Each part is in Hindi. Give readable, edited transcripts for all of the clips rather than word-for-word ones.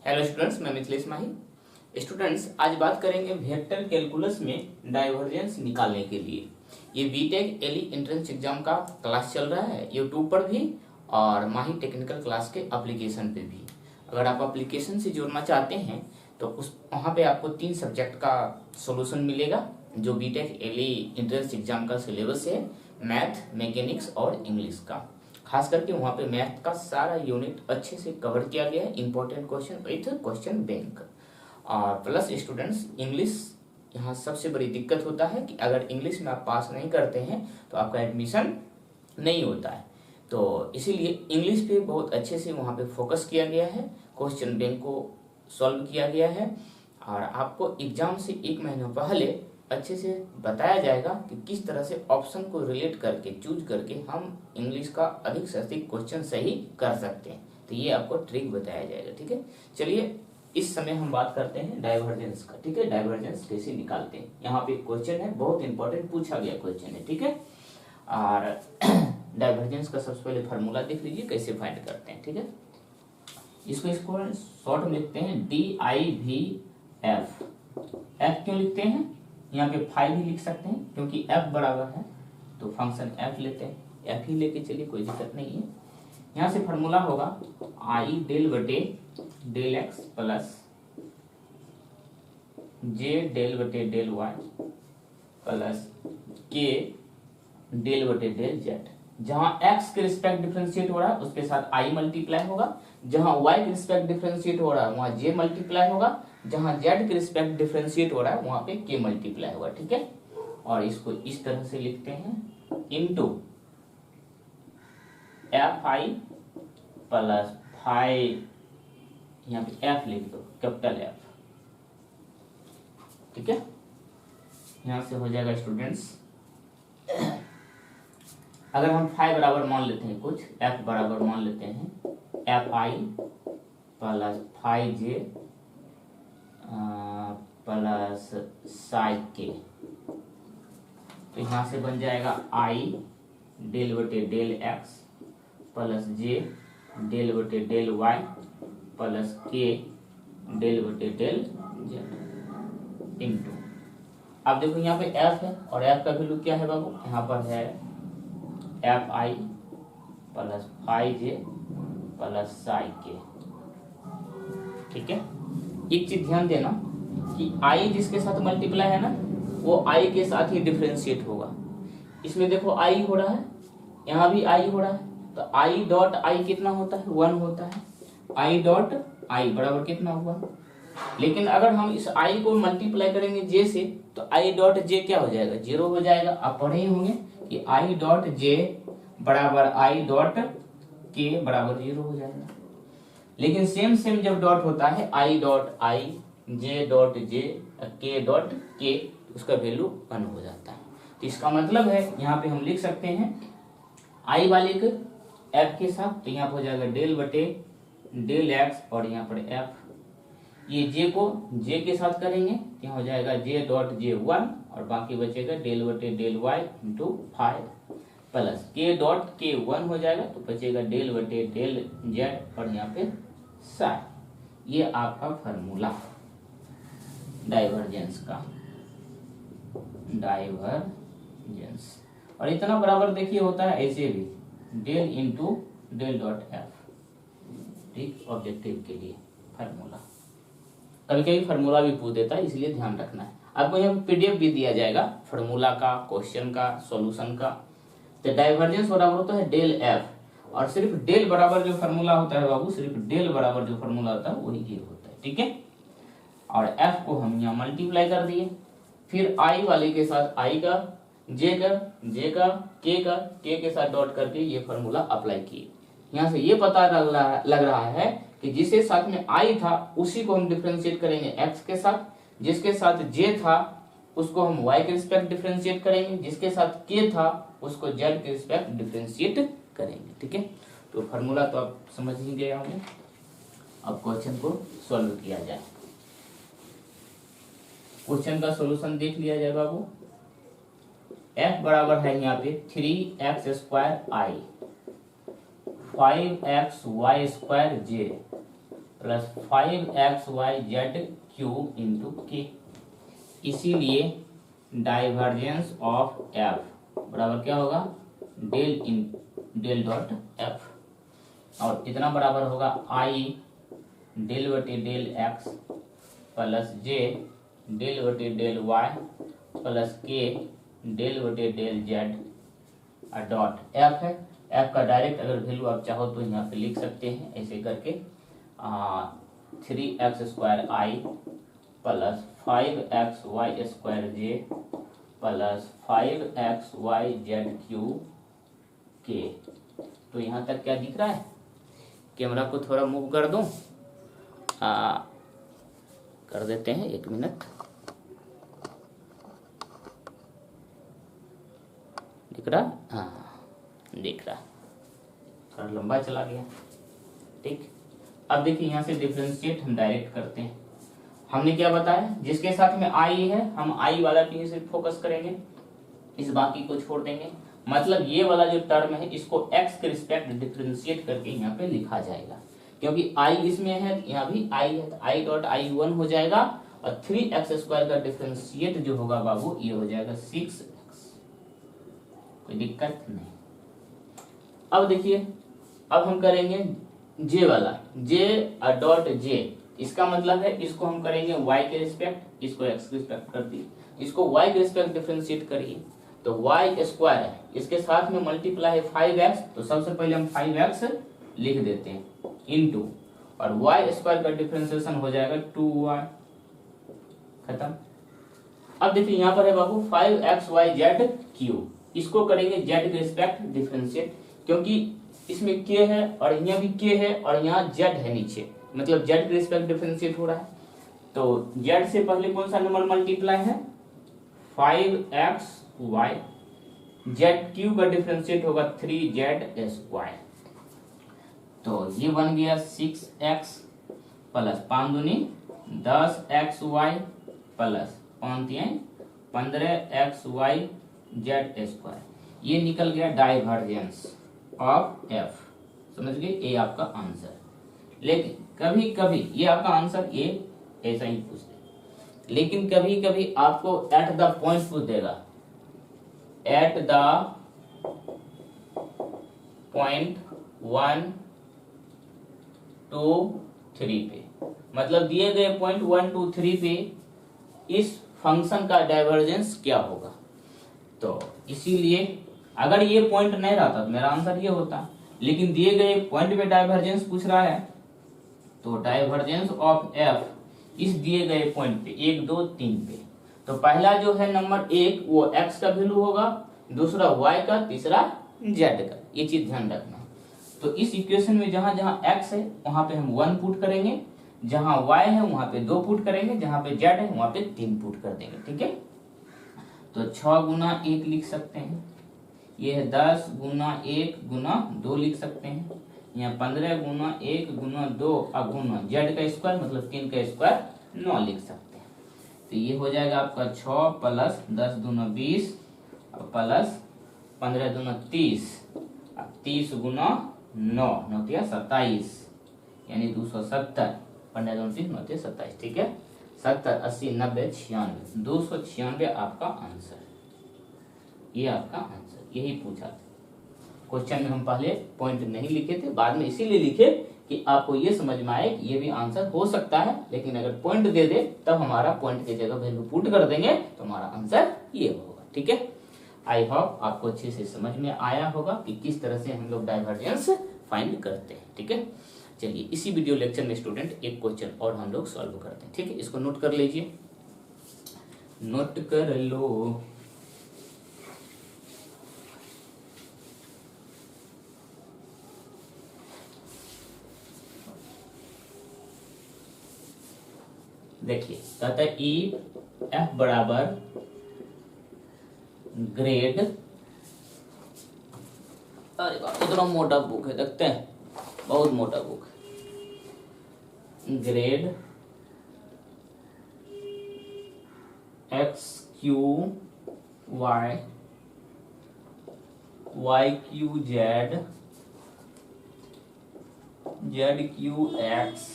हेलो स्टूडेंट्स, मैं मिथिलेश माही। स्टूडेंट्स, आज बात करेंगे वेक्टर कैलकुलस में डाइवर्जेंस निकालने के लिए। ये बीटेक एली एंट्रेंस एग्जाम का क्लास चल रहा है यूट्यूब पर भी और माही टेक्निकल क्लास के एप्लीकेशन पे भी। अगर आप एप्लीकेशन से जुड़ना चाहते हैं तो उस वहाँ पे आपको 3 सब्जेक्ट का सॉल्यूशन मिलेगा जो बीटेक एली एंट्रेंस एग्जाम का सिलेबस है, मैथ, मैकेनिक्स और इंग्लिश का। खास करके वहाँ पे मैथ का सारा यूनिट अच्छे से कवर किया गया है, important question with question bank. और प्लस स्टूडेंट्स, इंग्लिश यहाँ सबसे बड़ी दिक्कत होता है कि अगर इंग्लिश में आप पास नहीं करते हैं तो आपका एडमिशन नहीं होता है। तो इसीलिए इंग्लिश पे बहुत अच्छे से वहाँ पे फोकस किया गया है, क्वेश्चन बैंक को सॉल्व किया गया है और आपको एग्जाम से 1 महीना पहले अच्छे से बताया जाएगा कि किस तरह से ऑप्शन को रिलेट करके चूज करके हम इंग्लिश का अधिक से अधिक क्वेश्चन सही कर सकते हैं। तो ये आपको ट्रिक बताया जाएगा। ठीक है, चलिए इस समय हम बात करते हैं डाइवर्जेंस का। ठीक है, डाइवर्जेंस कैसे निकालते हैं। यहाँ पे क्वेश्चन है, बहुत इंपॉर्टेंट पूछा गया क्वेश्चन है। ठीक है, और डाइवर्जेंस का सबसे पहले फार्मूला देख लीजिए कैसे फाइंड करते हैं। ठीक है, इसको शॉर्ट में लिखते हैं DIVF। एफ क्यों लिखते हैं, यहाँ पे 5 भी लिख सकते हैं क्योंकि f बराबर है तो फंक्शन f लेते हैं, f ही लेके चलिए, कोई दिक्कत नहीं है। यहाँ से फार्मूला होगा I डेल बटे del x plus j del बटे del y plus k del बटे डेल z। जहां x के रिस्पेक्ट डिफरेंशिएट हो रहा है उसके साथ I मल्टीप्लाई होगा, जहां y के रिस्पेक्ट डिफरेंशिएट हो रहा है वहां j मल्टीप्लाई होगा, जहां z के रिस्पेक्ट डिफरेंशिएट हो रहा है वहां पे k मल्टीप्लाई होगा। ठीक है, और इसको इस तरह से लिखते हैं इनटू fi प्लस फाई, यहाँ पे f लिख दो, कैपिटल F। ठीक है, यहां से हो जाएगा स्टूडेंट्स, अगर हम फाई बराबर मान लेते हैं कुछ, f बराबर मान लेते हैं fi plus phi j plus psi k, तो यहां से बन जाएगा I डेल बटे del x plus j del बटे del y plus k del बटे डेल z इंटू, अब देखो यहाँ पे f है और f का वैल्यू क्या है बाबू, यहाँ पर है fi plus phi j plus psi k। ठीक है, एक चीज ध्यान देना कि i जिसके साथ मल्टीप्लाई है ना वो i के साथ ही डिफरेंशिएट होगा। इसमें देखो i हो रहा है, यहाँ भी i हो रहा है, तो i डॉट i कितना होता है, 1 होता है। i डॉट i बराबर कितना हुआ, लेकिन अगर हम इस i को मल्टीप्लाई करेंगे j से तो i डॉट j क्या हो जाएगा, 0 हो जाएगा। आप पढ़े ही होंगे कि i डॉट j बराबर i डॉट k बराबर 0 हो जाएगा। लेकिन सेम जब डॉट होता है i dot i, j dot j, k dot k, उसका वैल्यू 1 हो जाता है। तो इसका मतलब है यहाँ पे हम लिख सकते हैं i वाले के f के साथ, तो यहाँ पर हो जाएगा डेल बटे डेल x और यहाँ पर f। ये j को j के साथ करेंगे, यहाँ हो जाएगा j डॉट j 1 और बाकी बचेगा डेल बटे del y into 5 plus k dot k 1 हो जाएगा तो बचेगा डेल बटे डेल z और यहाँ पे साई। ये आपका फार्मूला डाइवर्जेंस का, डाइवर्जेंस। और इतना बराबर देखिए होता है ऐसे भी del into del dot f। ठीक, ऑब्जेक्टिव के लिए फार्मूला, कभी कभी फार्मूला भी पूछ देता है, इसलिए ध्यान रखना है। आपको यहाँ पीडीएफ भी दिया जाएगा फार्मूला का, क्वेश्चन का, सॉल्यूशन का। तो डाइवर्जेंस बराबर होता है डेल f, और सिर्फ डेल बराबर जो फार्मूला होता है बाबू, सिर्फ डेल बराबर जो फार्मूला होता है वही ये होता है। ठीक है, और f को हम यहाँ मल्टीप्लाई कर दिए, फिर i वाले के साथ i का, j का, k के साथ डॉट करके ये फार्मूला अप्लाई किए। यहाँ से ये पता लग रहा है कि जिसके साथ में i था उसी को हम डिफरेंशिएट करेंगे x के साथ, जिसके साथ j था उसको हम y के रिस्पेक्ट डिफरेंशिएट करेंगे, जिसके साथ k था उसको z के रिस्पेक्ट डिफरेंशिएट करेंगे। ठीक है, तो फार्मूला तो आप समझ ही गए होंगे। अब क्वेश्चन को सॉल्व किया जाए। क्वेश्चन का सॉल्यूशन देख लिया जाए बाबू। f बराबर है यहाँ पे 3x square i, 5x y square j plus 5xyz Q into के। इसीलिए डाइवर्जेंस ऑफ एफ बराबर क्या होगा, डेल डॉट एफ, और इतना बराबर होगा आई डेल बटे डेल एक्स प्लस जे डेल बटे डेल वाई प्लस के डेल बटे डेल जेड डॉट एफ है। एफ का डायरेक्ट अगर वैल्यू आप चाहो तो यहाँ पे लिख सकते हैं ऐसे करके 3x² आई प्लस 5xy² जे प्लस 5xyz क्यू के। तो यहाँ तक क्या दिख रहा है, कैमरा को थोड़ा मूव कर दूं, कर देते हैं, 1 मिनट। दिख रहा, हाँ दिख रहा, थोड़ा लंबा चला गया। ठीक, अब देखिए यहाँ से डिफरेंशिएट हम डायरेक्ट करते हैं। हमने क्या बताया, जिसके साथ में आई है हम आई वाला पे सिर्फ फोकस करेंगे, इस बाकी को छोड़ देंगे। मतलब ये वाला जो टर्म है इसको x के रिस्पेक्ट डिफरेंशिएट करके यहाँ पे लिखा जाएगा, क्योंकि i इसमें है, यहाँ भी i है, तो i डॉट आई 1 हो जाएगा, और 3x² का डिफरेंशिएट जो होगा बाबू ये हो जाएगा 6x। कोई दिक्कत नहीं। अब देखिए, अब हम करेंगे j वाला, j डॉट j, इसका मतलब है इसको हम करेंगे y के रिस्पेक्ट, इसको x के रिस्पेक्ट कर दी, इसको y के रिस्पेक्ट डिफरेंशिएट करिए तो y² है, इसके साथ में मल्टीप्लाई है 5x, तो सबसे पहले हम 5x लिख देते हैं इनटू, और y² का डिफरेंशिएशन हो जाएगा 2y, खत्म। अब देखिए यहाँ पर है बाबू 5xyz क्यू, इसको करेंगे z के रिस्पेक्ट डिफरेंशिएट, क्योंकि इसमें k है और यहाँ भी k है और यहाँ z है नीचे, मतलब z के रिस्पेक्ट डिफरेंशिएट हो रहा है। तो z से पहले कौन सा नंबर मल्टीप्लाई है, 5xy, zq का डिफरेंशिएट होगा 3z², तो ये बन गया 6x प्लस 5 दूनी 10xy प्लस 15xyz²। ये निकल गया डाइवर्जेंस ऑफ f, समझ गए, ये आपका आंसर। लेकिन कभी कभी ये आपका आंसर ये ऐसा ही पूछ दे, लेकिन कभी कभी आपको एट द पॉइंट पूछ देगा, एट द पॉइंट 1 2 3 पे, मतलब दिए गए पॉइंट 1 2 3 पे इस फंक्शन का डाइवर्जेंस क्या होगा। तो इसीलिए अगर ये पॉइंट नहीं रहता तो मेरा आंसर ये होता, लेकिन दिए गए पॉइंट पे डाइवर्जेंस पूछ रहा है, तो डाइवर्जेंस ऑफ एफ इस दिए गए पॉइंट पे 1 2 3 पे, तो पहला जो है नंबर 1 वो x का वैल्यू होगा, दूसरा y का, तीसरा z का, ये चीज ध्यान रखना। तो इस इक्वेशन में जहां जहां x है वहां पे हम 1 पुट करेंगे, जहां y है वहां पे 2 पुट करेंगे, जहां पे z है वहां पे 3 पुट कर देंगे। ठीक है, तो 6 गुना 1 लिख सकते हैं, ये है 10 गुना 1 गुना 2 लिख सकते हैं, यहाँ 15 गुना 1 गुना 2 गुना z का स्क्वायर मतलब 3 का स्क्वायर 9 लिख सकते हैं। तो ये हो जाएगा आपका 6 प्लस 10 दूना 20 प्लस 15 दूना 30, 30 गुना 9 9 27, यानी 270, 15 दूना 30 9 27। ठीक है, 70 80 90 96, 296 आपका आंसर, ये आपका आंसर, यही पूछा था क्वेश्चन में। हम पहले पॉइंट नहीं लिखे थे, बाद में इसीलिए लिखे कि आपको ये समझ में आए कि ये भी आंसर हो सकता है, लेकिन अगर पॉइंट दे दे तब हमारा पॉइंट की जगह वैल्यू पुट कर देंगे तो हमारा आंसर ये होगा। ठीक है, आई होप आपको अच्छे से समझ में आया होगा कि किस तरह से हम लोग डाइवर्जेंस फाइंड करते हैं। ठीक है, चलिए इसी वीडियो लेक्चर में स्टूडेंट एक क्वेश्चन और हम लोग सॉल्व करते हैं। ठीक है, इसको नोट कर लीजिए, नोट कर लो। देखिए कहता है ई एफ बराबर ग्रेड, अरे बाप इतना मोटा बुक है, देखते हैं बहुत मोटा बुक है, grad x q y y q z z q x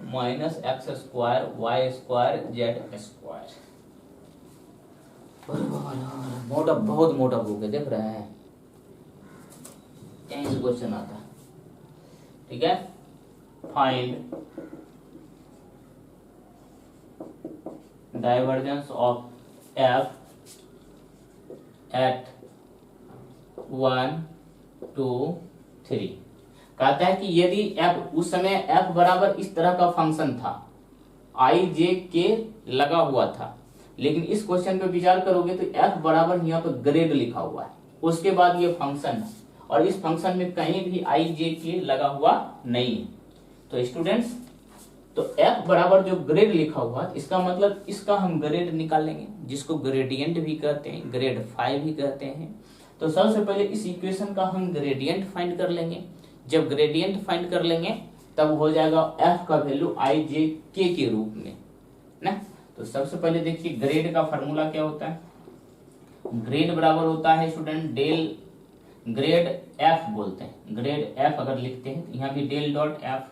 minus x square y square z square. मोटा, बहुत मोटा बुक है, देख रहे हैं, यहीं से क्वेश्चन आता है। ठीक है, find divergence of f at 1 2 3। कहता है कि यदि एफ, उस समय एफ बराबर इस तरह का फंक्शन था, आई जे के लगा हुआ था, लेकिन इस क्वेश्चन पे विचार करोगे तो एफ बराबर यहाँ पर ग्रेड लिखा हुआ है, उसके बाद ये फंक्शन है, और इस फंक्शन में कहीं भी आई जे के लगा हुआ नहीं है। तो स्टूडेंट्स, तो एफ बराबर जो ग्रेड लिखा हुआ, इसका मतलब इसका हम ग्रेड निकालेंगे, जिसको ग्रेडियंट भी कहते हैं, ग्रेड फाइव भी कहते हैं। तो सबसे पहले इस इक्वेशन का हम ग्रेडियंट फाइंड कर लेंगे। जब ग्रेडियंट फाइंड कर लेंगे तब हो जाएगा एफ का वैल्यू आई जे के रूप में ना। तो सबसे पहले देखिए ग्रेड का फॉर्मूला क्या होता है। ग्रेड बराबर होता है स्टूडेंट डेल, ग्रेड एफ बोलते हैं, ग्रेड एफ अगर लिखते हैं तो यहाँ भी डेल डॉट एफ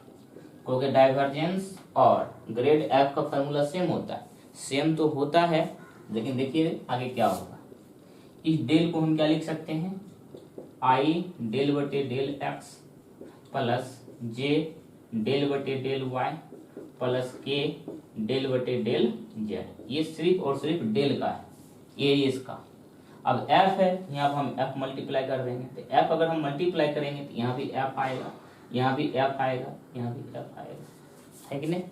को डाइवर्जेंस, और ग्रेड एफ का फॉर्मूला सेम होता है, सेम तो होता है, लेकिन देखिए आगे क्या होगा। इस डेल को हम क्या लिख सकते हैं, आई डेल बटे डेल एक्स प्लस जे डेल बटे डेल वाई प्लस के डेल बटे डेल जेड। ये सिर्फ और सिर्फ डेल का है, ये इसका। अब एफ है, यहाँ पर हम एफ मल्टीप्लाई कर देंगे, तो एफ अगर हम मल्टीप्लाई करेंगे तो यहाँ भी एफ आएगा, यहाँ भी एफ आएगा, यहाँ भी एफ आएगा, है कि नहीं।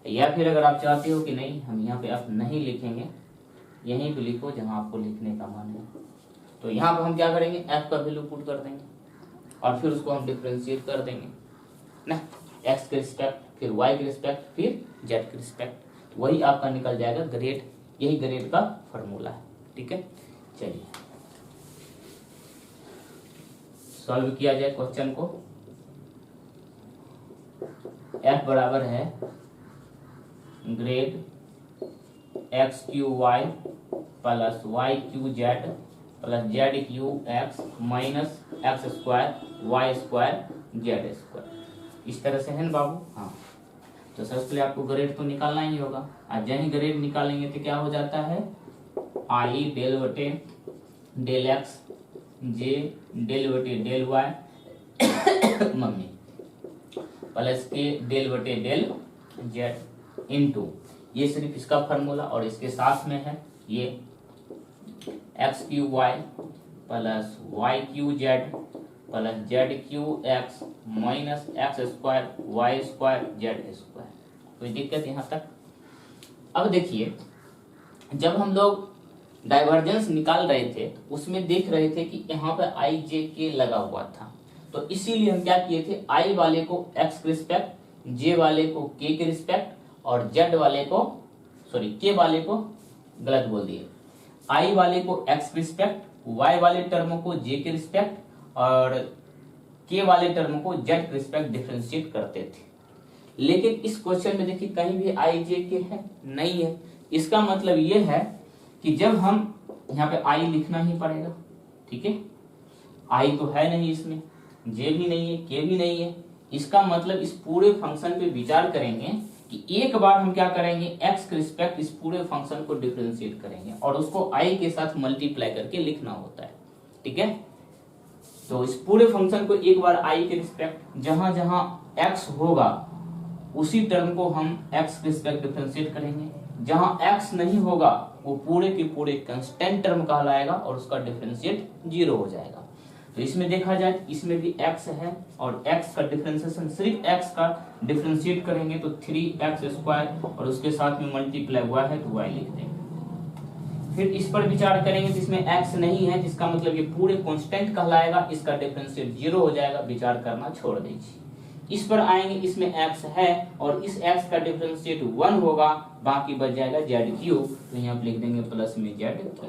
या फिर अगर आप चाहते हो कि नहीं हम यहाँ पे एफ नहीं लिखेंगे, यहीं पे लिखो जहाँ आपको लिखने का मन है, तो यहाँ पर हम क्या करेंगे, एफ का वैल्यू पुट कर देंगे और फिर उसको हम डिफ्रेंशिएट कर देंगे ना, एक्स के रिस्पेक्ट, फिर वाई के रिस्पेक्ट, फिर जेड के रिस्पेक्ट, वही आपका निकल जाएगा ग्रेड। यही ग्रेड का फॉर्मूला है। ठीक है, चलिए सॉल्व किया जाए क्वेश्चन को। एफ बराबर है grad x q y plus y q z plus z q x minus x square y square z square. इस तरह से है ना बाबू। हाँ, तो सबसे पहले आपको ग्रेड तो निकालना ही होगा। आज जैसे ग्रेड निकालेंगे तो क्या हो जाता है, आई डेल बटे डेल एक्स जे डेल बटे डेल वाई मम्मी प्लस के डेल बटे डेल जेड इनटू, ये सिर्फ इसका फॉर्मूला, और इसके साथ में है ये x q y plus y q z plus z q x minus x square y square z square. कोई दिक्कत यहाँ तक। अब देखिए, जब हम लोग डाइवर्जेंस निकाल रहे थे उसमें देख रहे थे कि यहाँ पे आई जे के लगा हुआ था, तो इसीलिए हम क्या किए थे, आई वाले को एक्स के रिस्पेक्ट, जे वाले को के रिस्पेक्ट और जेड वाले को, सॉरी के वाले को गलत बोल दिए, आई वाले को एक्स के रिस्पेक्ट, वाई वाले टर्मों को जे के रिस्पेक्ट और के वाले टर्मों को जेड के रिस्पेक्ट डिफरेंशिएट करते थे। लेकिन इस क्वेश्चन में देखिए कहीं भी आई जे के है नहीं है। इसका मतलब ये है कि जब हम यहाँ पे आई लिखना ही पड़ेगा। ठीक है, आई तो है नहीं इसमें, जे भी नहीं है, के भी नहीं है। इसका मतलब इस पूरे फंक्शन पे विचार करेंगे कि एक बार हम क्या करेंगे, एक्स के रिस्पेक्ट इस पूरे फंक्शन को डिफरेंशिएट करेंगे और उसको आई के साथ मल्टीप्लाई करके लिखना होता है। ठीक है, तो इस पूरे फंक्शन को एक बार आई के रिस्पेक्ट जहां जहां एक्स होगा उसी टर्म को हम एक्स के रिस्पेक्ट डिफरेंशिएट करेंगे, जहां एक्स नहीं होगा वो पूरे के पूरे कांस्टेंट टर्म कहलाएगा और उसका डिफरेंशिएट 0 हो जाएगा। तो इसमें देखा जाए, इसमें भी x है और x का डिफरेंशिएशन सिर्फ x का डिफरेंशिएट करेंगे तो 3x स्क्वायर और उसके साथ में मल्टीप्लाई हुआ है तो y लिख देंगे। फिर इस पर विचार करेंगे तो इसमें x नहीं है, जिसका मतलब ये पूरे कांस्टेंट कहलाएगा, इसका डिफरेंशिएट 0 हो जाएगा, विचार करना छोड़ दीजिए। इस पर आएंगे, इसमें x है और इस x का डिफरेंशिएट 1 होगा, बाकी बच जाएगा ZQ, तो यहाँ लिख देंगे प्लस में ZQ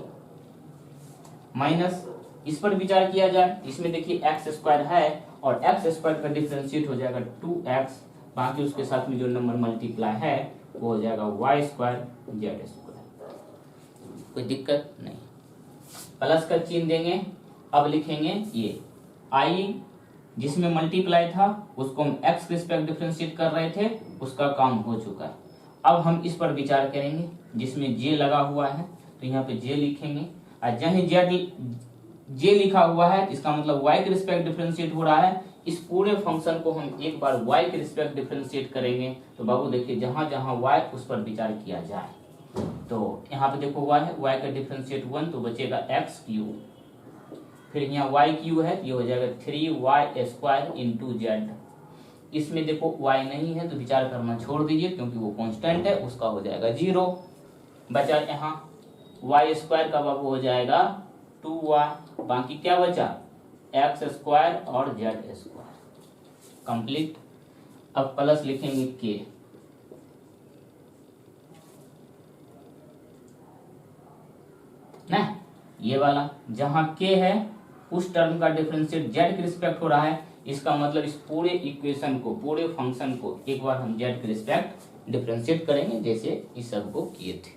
माइनस। इस पर विचार किया जाए, इसमें देखिए एक्स स्क्वायर है और एक्स स्क्वायर का डिफरेंशिएट हो जाएगा 2x, बाकी उसके साथ में जो नंबर मल्टीप्लाई है वो हो जाएगा वाई स्क्वायर जेड स्क्वायर। कोई दिक्कत नहीं, प्लस का चिन्ह देंगे। अब लिखेंगे ये आई जिसमें मल्टीप्लाई था उसको हम x के रिस्पेक्ट डिफरेंशिएट कर रहे थे, उसका काम हो चुका है। अब हम इस पर विचार करेंगे जिसमें j लगा हुआ है, तो यहाँ पे j लिखेंगे और जहाँ j लिखा हुआ है इसका मतलब y के रिस्पेक्ट डिफरेंशिएट हो रहा है। इस पूरे फंक्शन को हम एक बार y के रिस्पेक्ट डिफरेंशिएट करेंगे। तो बाबू देखिए जहां जहां y उस पर विचार किया जाए, तो यहाँ पे देखो y है, y का डिफरेंशिएट 1 तो बचेगा x क्यूब, फिर यहाँ y क्यूब है ये हो जाएगा 3y स्क्वायर इंटू जेड। इसमें देखो y नहीं है तो विचार करना छोड़ दीजिए क्योंकि वो कांस्टेंट है, उसका हो जाएगा 0। बचा यहाँ y स्क्वायर का बाबू हो जाएगा 2y, बाकी क्या बचा x स्क्वायर और z स्क्वायर, कंप्लीट। अब प्लस लिखेंगे k, ना ये वाला जहां k है उस टर्म का डिफरेंशिएट z के रिस्पेक्ट हो रहा है, इसका मतलब इस पूरे इक्वेशन को, पूरे फंक्शन को एक बार हम z के रिस्पेक्ट डिफरेंशिएट करेंगे जैसे इस सब को किए थे।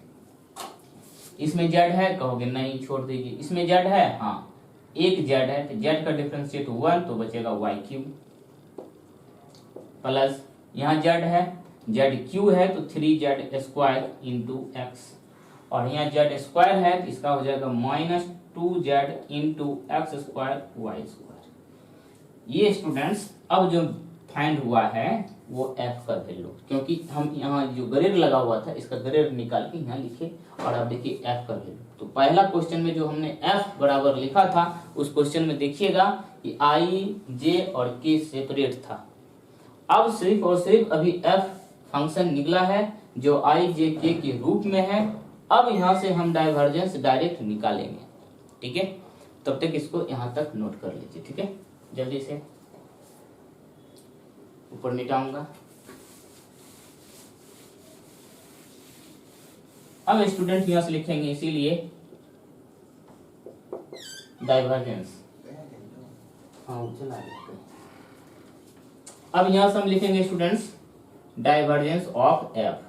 इसमें z है कहोगे नहीं छोड़ दीजिए, इसमें z है हाँ एक z है तो z का डिफरेंशिएट 1 तो बचेगा y क्यूब, प्लस यहाँ z है, z क्यूब है तो 3z स्क्वायर इंटू एक्स, और यहाँ z स्क्वायर है तो इसका हो जाएगा -2z into x square y square. ये स्टूडेंट्स अब जो फाइंड हुआ है वो f का वैल्यू, क्योंकि हम यहाँ जो ग्रेड लगा हुआ था इसका ग्रेड निकाल के यहाँ लिखे, और अब देखिए f का वैल्यू। तो पहला क्वेश्चन में जो हमने f बराबर लिखा था उस क्वेश्चन में देखिएगा कि i, j और k सेपरेट था। अब सिर्फ और सिर्फ अभी f फंक्शन निकला है जो i, j, k के रूप में है। अब यहाँ से हम डाइवर्जेंस डायरेक्ट निकालेंगे, ठीक है। तब तक इसको यहाँ तक नोट कर लीजिए, ठीक है। जल्दी से ऊपर मिटाऊंगा। अब स्टूडेंट यहां से लिखेंगे इसीलिए डाइवर्जेंस, हाँ चला लेते हैं। अब यहां से हम लिखेंगे स्टूडेंट्स डाइवर्जेंस ऑफ एफ।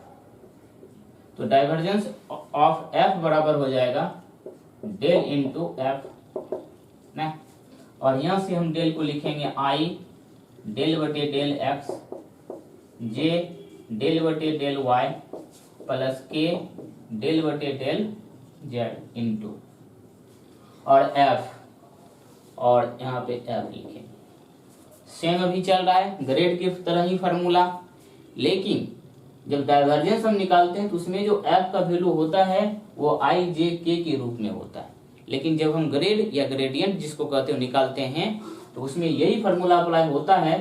तो डाइवर्जेंस ऑफ एफ बराबर हो जाएगा डेल इंटू एफ ना, और यहां से हम डेल को लिखेंगे आई डेल बटे डेल एक्स, जे डेल बटे डेल वाई, प्लस के डेल बटे डेल जेड इंटू और एफ, और यहाँ पे एफ लिखेंगे। सेम अभी चल रहा है ग्रेड की तरह ही फार्मूला, लेकिन जब डाइवर्जेंस हम निकालते हैं तो उसमें जो एफ का वैल्यू होता है वो आई, जे, के के रूप में होता है, लेकिन जब हम ग्रेड या ग्रेडियंट जिसको कहते हो निकालते हैं तो उसमें यही फार्मूला अप्लाई होता है।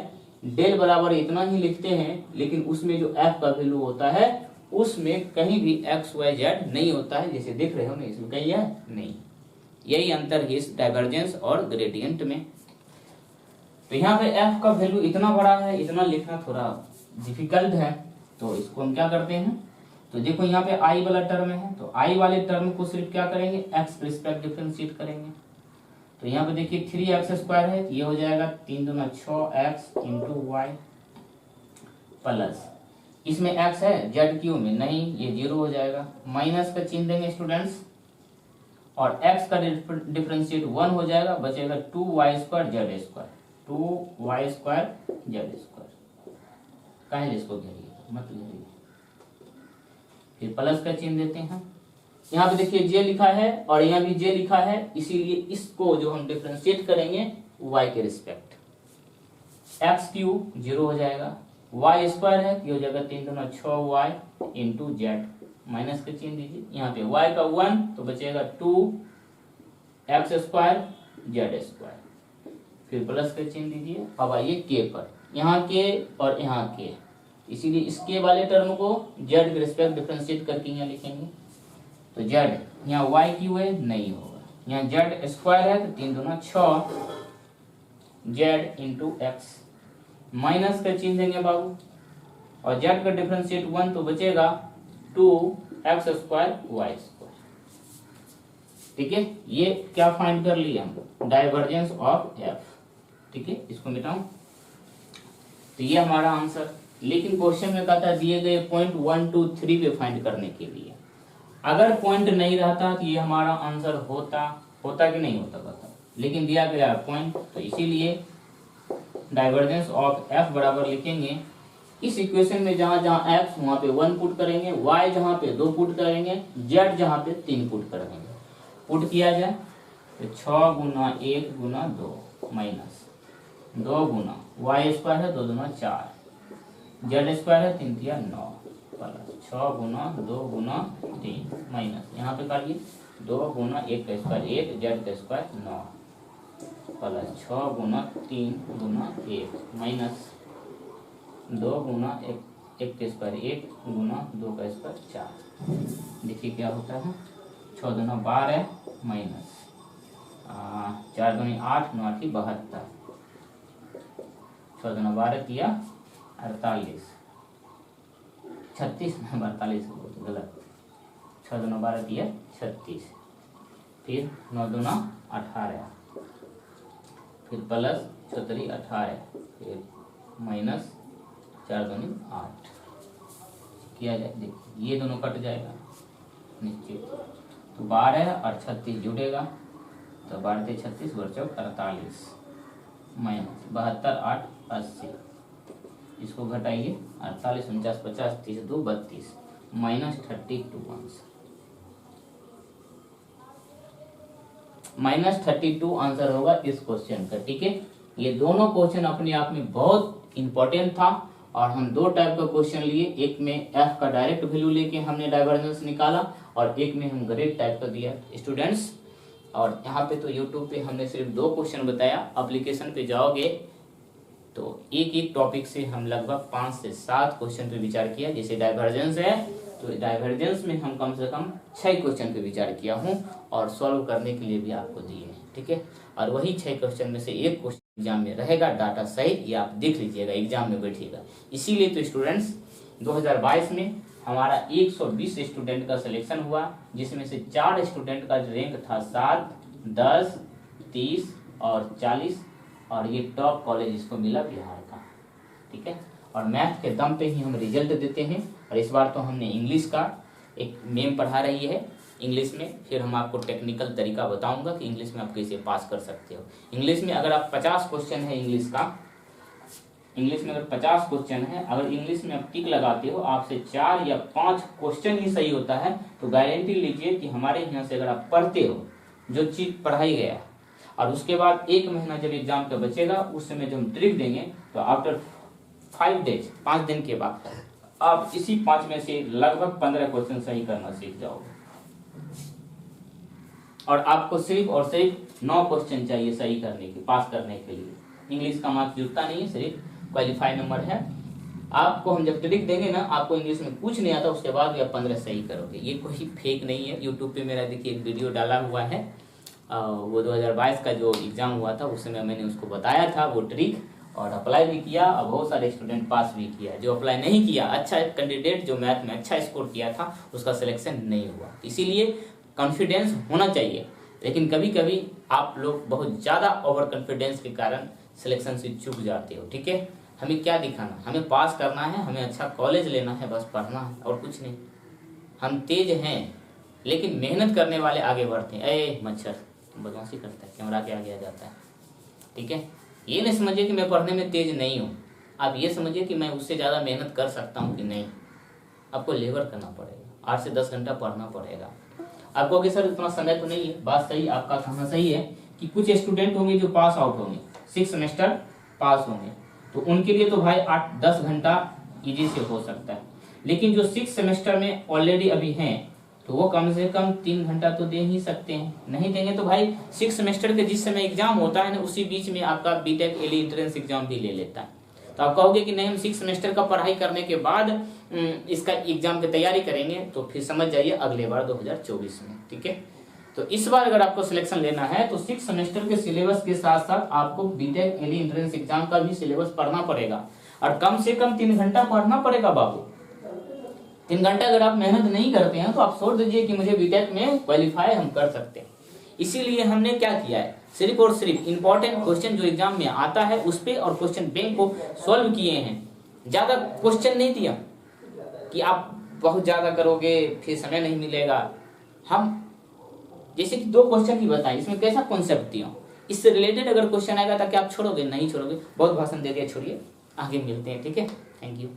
डेल बराबर इतना ही लिखते हैं, लेकिन उसमें जो एफ का वैल्यू होता है उसमें कहीं भी एक्स वाई जेड नहीं होता है, जैसे देख रहे हो ना इसमें कहीं है नहीं। यही अंतर है इस डाइवर्जेंस और ग्रेडियंट में। तो यहाँ पे एफ का वैल्यू इतना बड़ा है, इतना लिखना थोड़ा डिफिकल्ट है, तो इसको हम क्या करते हैं, तो देखो यहाँ पे आई वाला टर्म है तो आई वाले टर्म को सिर्फ क्या करेंगे एक्स रिस्पेक्ट डिफरेंशिएट करेंगे। तो यहाँ पे देखिए 3x स्क्वायर है तो ये हो जाएगा 3 दूना 6x इंटू वाई, प्लस इसमें x है जेड क्यू में नहीं, ये 0 हो जाएगा, माइनस का चिन्ह देंगे स्टूडेंट्स, और x का डिफरेंशिएट 1 हो जाएगा, बचेगा 2y square z square, 2y square z square. कहें इसको घेरिए मत घेरिए, फिर प्लस का चिन्ह देते हैं। यहाँ पे देखिए j लिखा है और यहाँ भी j लिखा है, इसीलिए इसको जो हम डिफरेंशिएट करेंगे y के रिस्पेक्ट, x क्यूब 0 हो जाएगा, y स्क्वायर है ये हो जाएगा 3 दूना 6y इंटू जेड, माइनस का चिन्ह दीजिए। यहाँ पे y का 1 तो बचेगा 2x स्क्वायर जेड स्क्वायर, फिर प्लस का चिन्ह दीजिए। अब आइए k पर, यहाँ k और यहाँ k, इसीलिए इस k वाले टर्म को z के रिस्पेक्ट डिफरेंशिएट करके यहाँ लिखेंगे। तो z यहाँ y क्यू है नहीं होगा, यहाँ z स्क्वायर है तो 3 दूना 6 z इंटू एक्स, माइनस का चिन्ह देंगे बाबू, और z का डिफरेंशिएट 1 तो बचेगा 2x स्क्वायर वाई स्क्वायर। ठीक है, ये क्या फाइंड कर लिया हम, डाइवर्जेंस ऑफ f। ठीक है, इसको मिटाऊं तो ये हमारा आंसर। लेकिन क्वेश्चन में कहता है दिए गए पॉइंट 1, 2, 3 पे फाइंड करने के लिए, अगर पॉइंट नहीं रहता तो ये हमारा आंसर होता कि नहीं होता, बताओ। लेकिन दिया गया पॉइंट, तो इसीलिए डाइवर्जेंस ऑफ एफ बराबर लिखेंगे, इस इक्वेशन में जहां जहां एफ वहां पे 1 पुट करेंगे, वाई जहां पे 2 पुट करेंगे, जेड जहां पे 3 पुट करेंगे। पुट किया जाए तो 6 गुना 1 गुना 2 माइनस 2 गुना वाई स्क्वायर है 2 दूना 4, जेड स्क्वायर है 3 तिया 9 प्लस 6 गुना 2 गुना 3 माइनस यहाँ पे काटिए 2 गुना 1 का स्क्वायर 1, जेड का स्क्वायर 9 प्लस 6 गुना 3 गुना 1 माइनस 2 गुना 1 का स्क्वायर 1 गुना 2 का स्क्वायर 4। देखिए क्या होता है, 6 दूना 12 माइनस 4 दूनी 8 9 8 72, 6 दूना 12 किया 48 36 48 गलत, 6 दूना 12 किया 36, फिर 9 दूना 18, फिर प्लस 6 18, फिर माइनस 4 दूनी 8 किया जाए। देखिए ये दोनों कट जाएगा निश्चित, तो 12 और 36 जुड़ेगा, तो 12 से 36 और 48 माइनस 72 8 80, इसको घटाइए 48 49 50 30 2 32 माइनस 32 आंसर, माइनस 32 आंसर होगा इस क्वेश्चन का। ठीक है, ये दोनों क्वेश्चन अपने आप में बहुत इंपॉर्टेंट था और हम दो टाइप का क्वेश्चन लिए, एक में एफ का डायरेक्ट वैल्यू लेके हमने डाइवर्जेंस निकाला और एक में हम ग्रेड टाइप का दिया स्टूडेंट्स। और यहाँ पे तो यूट्यूब पे हमने सिर्फ 2 क्वेश्चन बताया, एप्लीकेशन पे जाओगे तो एक एक टॉपिक से हम लगभग 5 से 7 क्वेश्चन पे विचार किया। जैसे डाइवर्जेंस है तो डाइवर्जेंस में हम कम से कम 6 क्वेश्चन पे विचार किया हूँ और सॉल्व करने के लिए भी आपको दिए हैं। ठीक है, और वही 6 क्वेश्चन में से एक क्वेश्चन एग्जाम में रहेगा डाटा सहित, ये आप देख लीजिएगा एग्जाम में बैठिएगा। इसीलिए तो स्टूडेंट्स 2022 में हमारा 120 स्टूडेंट का सिलेक्शन हुआ, जिसमें से 4 स्टूडेंट का रैंक था 7 10 30 और 40 और ये टॉप कॉलेज इसको मिला बिहार का। ठीक है, और मैथ के दम पे ही हम रिजल्ट देते हैं। और इस बार तो हमने इंग्लिश का एक मैम पढ़ा रही है इंग्लिश में, फिर हम आपको टेक्निकल तरीका बताऊंगा कि इंग्लिश में आप कैसे पास कर सकते हो। इंग्लिश में अगर आप 50 क्वेश्चन है इंग्लिश का, इंग्लिश में अगर 50 क्वेश्चन है, अगर इंग्लिश में आप टिक लगाते हो, आपसे 4 या 5 क्वेश्चन ही सही होता है, तो गारंटी लीजिए कि हमारे यहाँ से अगर आप पढ़ते हो जो चीज पढ़ाई गया और उसके बाद 1 महीना जब एग्जाम का बचेगा उस समय जब हम ट्रिक देंगे तो आफ्टर 5 डेज 5 दिन के बाद आप इसी 5 में से लगभग 15 क्वेश्चन सही करना सीख जाओगे। और आपको सिर्फ और सिर्फ 9 क्वेश्चन चाहिए सही करने के, पास करने के लिए। इंग्लिश का मार्क्स जुड़ता नहीं है, सिर्फ क्वालिफाई नंबर है। आपको हम जब ट्रिक देंगे ना, आपको इंग्लिश में कुछ नहीं आता, उसके बाद भी आप 15 सही करोगे। ये कोई फेक नहीं है। यूट्यूब पे मेरा देखिए एक वीडियो डाला हुआ है, वो 2022 का जो एग्जाम हुआ था उस समय मैंने उसको बताया था वो ट्रिक, और अप्लाई भी किया और बहुत सारे स्टूडेंट पास भी किया। जो अप्लाई नहीं किया, अच्छा कैंडिडेट जो मैथ में अच्छा स्कोर किया था उसका सिलेक्शन नहीं हुआ। इसीलिए कॉन्फिडेंस होना चाहिए, लेकिन कभी कभी आप लोग बहुत ज़्यादा ओवर कॉन्फिडेंस के कारण सिलेक्शन से चूक जाते हो। ठीक है, हमें क्या दिखाना, हमें पास करना है, हमें अच्छा कॉलेज लेना है, बस पढ़ना है और कुछ नहीं। हम तेज हैं लेकिन मेहनत करने वाले आगे बढ़ते हैं। ए मच्छर बदमाशी करता है, कैमरा के आगे आ जाता है। ठीक है, ये नहीं समझिए कि मैं पढ़ने में तेज नहीं हूँ, आप ये समझिए कि मैं उससे ज़्यादा मेहनत कर सकता हूँ कि नहीं। आपको लेबर करना पड़ेगा, 8 से 10 घंटा पढ़ना पड़ेगा। आपको कि सर इतना समय तो नहीं है, बात सही, आपका कहना सही है कि कुछ स्टूडेंट होंगे जो पास आउट होंगे, 6 सेमेस्टर पास होंगे, तो उनके लिए तो भाई 8-10 घंटा इजी से हो सकता है। लेकिन जो 6 सेमेस्टर में ऑलरेडी अभी हैं तो वो कम से कम 3 घंटा तो दे ही सकते हैं। नहीं देंगे तो भाई 6 सेमेस्टर के जिस समय एग्जाम होता है ना, उसी बीच में आपका बीटेक एली एंट्रेंस एग्जाम भी ले लेता है। तो आप कहोगे कि नहीं हम 6 सेमेस्टर का पढ़ाई करने के बाद इसका एग्जाम की तैयारी करेंगे, तो फिर समझ जाइए अगले बार 2024 में। ठीक है, तो इस बार अगर आपको सिलेक्शन लेना है तो 6 सेमेस्टर के सिलेबस के साथ साथ आपको बीटेक एली एंट्रेंस एग्जाम का भी सिलेबस पढ़ना पड़ेगा और कम से कम 3 घंटा पढ़ना पड़ेगा बाबू। 3 घंटा अगर आप मेहनत नहीं करते हैं तो आप सोच दीजिए कि मुझे बीटेक में क्वालिफाई हम कर सकते हैं। इसीलिए हमने क्या किया है, सिर्फ और सिर्फ इंपॉर्टेंट क्वेश्चन जो एग्जाम में आता है उस पे और क्वेश्चन बैंक को सॉल्व किए हैं। ज्यादा क्वेश्चन नहीं दिया कि आप बहुत ज्यादा करोगे फिर समय नहीं मिलेगा। हम जैसे कि 2 क्वेश्चन ही बताएं, इसमें कैसा कॉन्सेप्ट दिया, इससे रिलेटेड अगर क्वेश्चन आएगा ताकि आप छोड़ोगे, नहीं छोड़ोगे, बहुत भाषण दे दिया, छोड़िए, आगे मिलते हैं, ठीक है, थैंक यू।